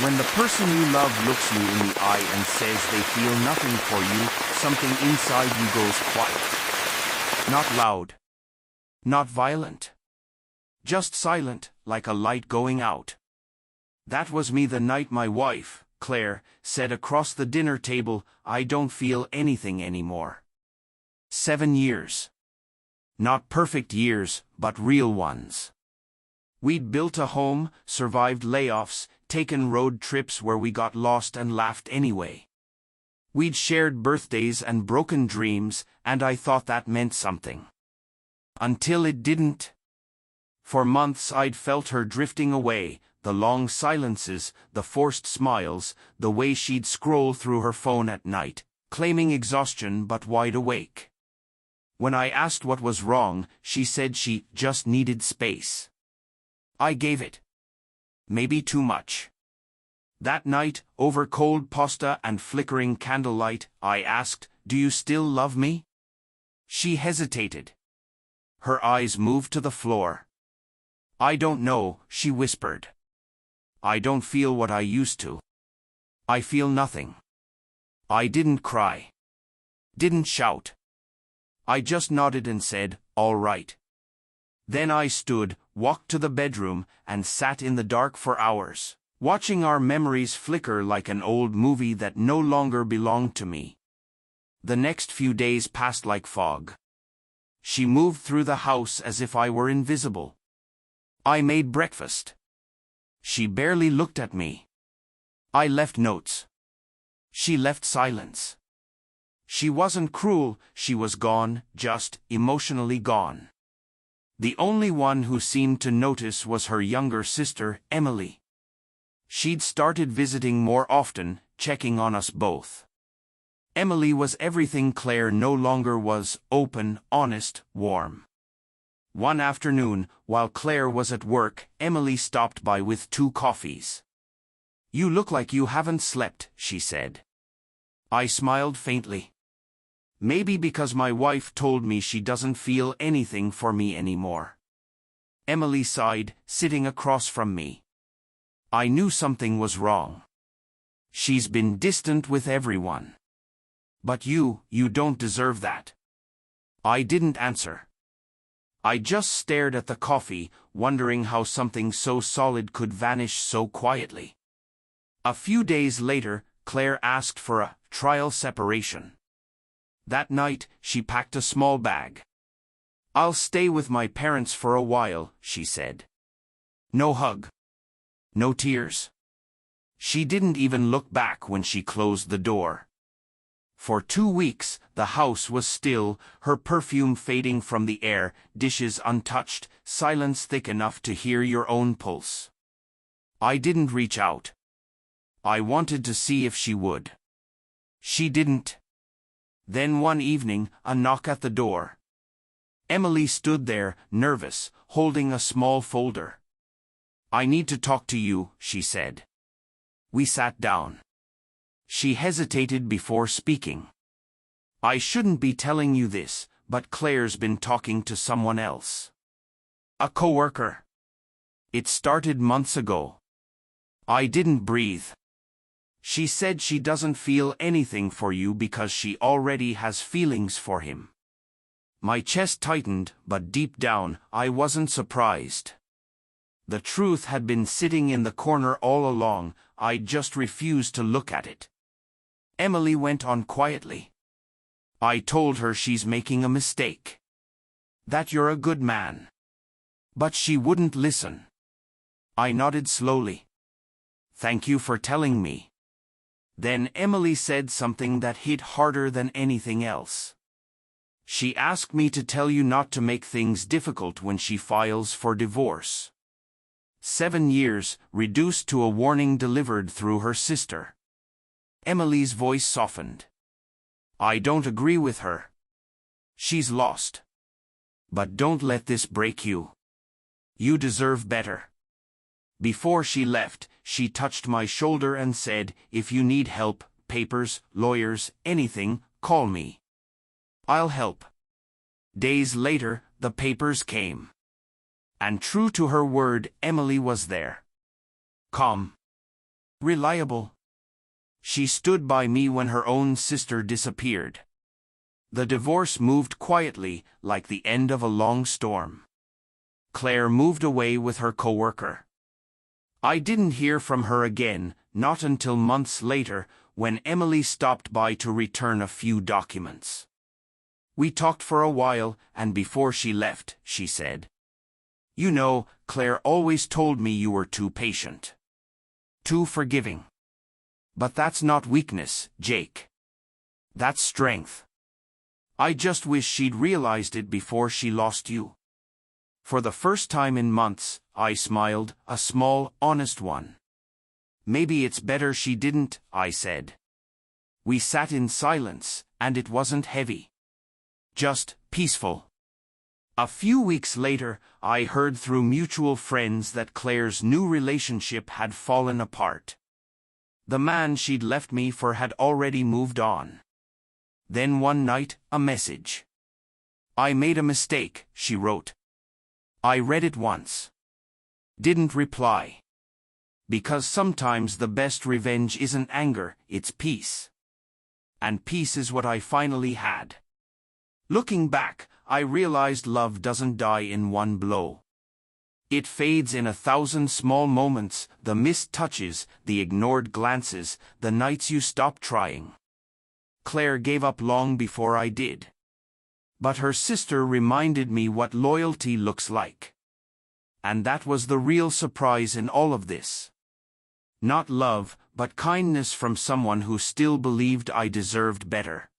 When the person you love looks you in the eye and says they feel nothing for you, something inside you goes quiet. Not loud. Not violent. Just silent, like a light going out. That was me the night my wife, Claire, said across the dinner table, "I don't feel anything anymore." 7 years. Not perfect years, but real ones. We'd built a home, survived layoffs, taken road trips where we got lost and laughed anyway. We'd shared birthdays and broken dreams, and I thought that meant something. Until it didn't. For months I'd felt her drifting away, the long silences, the forced smiles, the way she'd scroll through her phone at night, claiming exhaustion but wide awake. When I asked what was wrong, she said she just needed space. I gave it. Maybe too much. That night, over cold pasta and flickering candlelight, I asked, "Do you still love me?" She hesitated. Her eyes moved to the floor. "I don't know," she whispered. "I don't feel what I used to. I feel nothing." I didn't cry. Didn't shout. I just nodded and said, "All right." Then I stood, walked to the bedroom, and sat in the dark for hours, watching our memories flicker like an old movie that no longer belonged to me. The next few days passed like fog. She moved through the house as if I were invisible. I made breakfast. She barely looked at me. I left notes. She left silence. She wasn't cruel, she was gone, just emotionally gone. The only one who seemed to notice was her younger sister, Emily. She'd started visiting more often, checking on us both. Emily was everything Claire no longer was: open, honest, warm. One afternoon, while Claire was at work, Emily stopped by with 2 coffees. "You look like you haven't slept," she said. I smiled faintly. Maybe because my wife told me she doesn't feel anything for me anymore. Emily sighed, sitting across from me. I knew something was wrong. "She's been distant with everyone. But you don't deserve that." I didn't answer. I just stared at the coffee, wondering how something so solid could vanish so quietly. A few days later, Claire asked for a trial separation. That night, she packed a small bag. "I'll stay with my parents for a while," she said. No hug. No tears. She didn't even look back when she closed the door. For 2 weeks, the house was still, her perfume fading from the air, dishes untouched, silence thick enough to hear your own pulse. I didn't reach out. I wanted to see if she would. She didn't. Then one evening, a knock at the door. Emily stood there, nervous, holding a small folder. "I need to talk to you," she said. We sat down. She hesitated before speaking. "I shouldn't be telling you this, but Claire's been talking to someone else. A coworker. It started months ago." I didn't breathe. "She said she doesn't feel anything for you because she already has feelings for him." My chest tightened, but deep down, I wasn't surprised. The truth had been sitting in the corner all along, I just refused to look at it. Emily went on quietly. "I told her she's making a mistake. That you're a good man." But she wouldn't listen. I nodded slowly. "Thank you for telling me." Then Emily said something that hit harder than anything else. She asked me to tell you not to make things difficult when she files for divorce. 7 years, reduced to a warning delivered through her sister. Emily's voice softened. "I don't agree with her. She's lost. But don't let this break you. You deserve better." Before she left, she touched my shoulder and said, "If you need help, papers, lawyers, anything, call me. I'll help." Days later, the papers came. And true to her word, Emily was there. Calm. reliable. She stood by me when her own sister disappeared. The divorce moved quietly, like the end of a long storm. Claire moved away with her coworker. I didn't hear from her again, not until months later, when Emily stopped by to return a few documents. We talked for a while, and before she left, she said, "You know, Claire always told me you were too patient. Too forgiving. But that's not weakness, Jake. That's strength. I just wish she'd realized it before she lost you." For the first time in months, I smiled, a small, honest one. "Maybe it's better she didn't," I said. We sat in silence, and it wasn't heavy. Just peaceful. A few weeks later, I heard through mutual friends that Claire's new relationship had fallen apart. The man she'd left me for had already moved on. Then one night, a message. "I made a mistake," she wrote. I read it once. Didn't reply. Because sometimes the best revenge isn't anger, it's peace. And peace is what I finally had. Looking back, I realized love doesn't die in one blow. It fades in 1,000 small moments, the missed touches, the ignored glances, the nights you stop trying. Claire gave up long before I did. But her sister reminded me what loyalty looks like. And that was the real surprise in all of this. Not love, but kindness from someone who still believed I deserved better.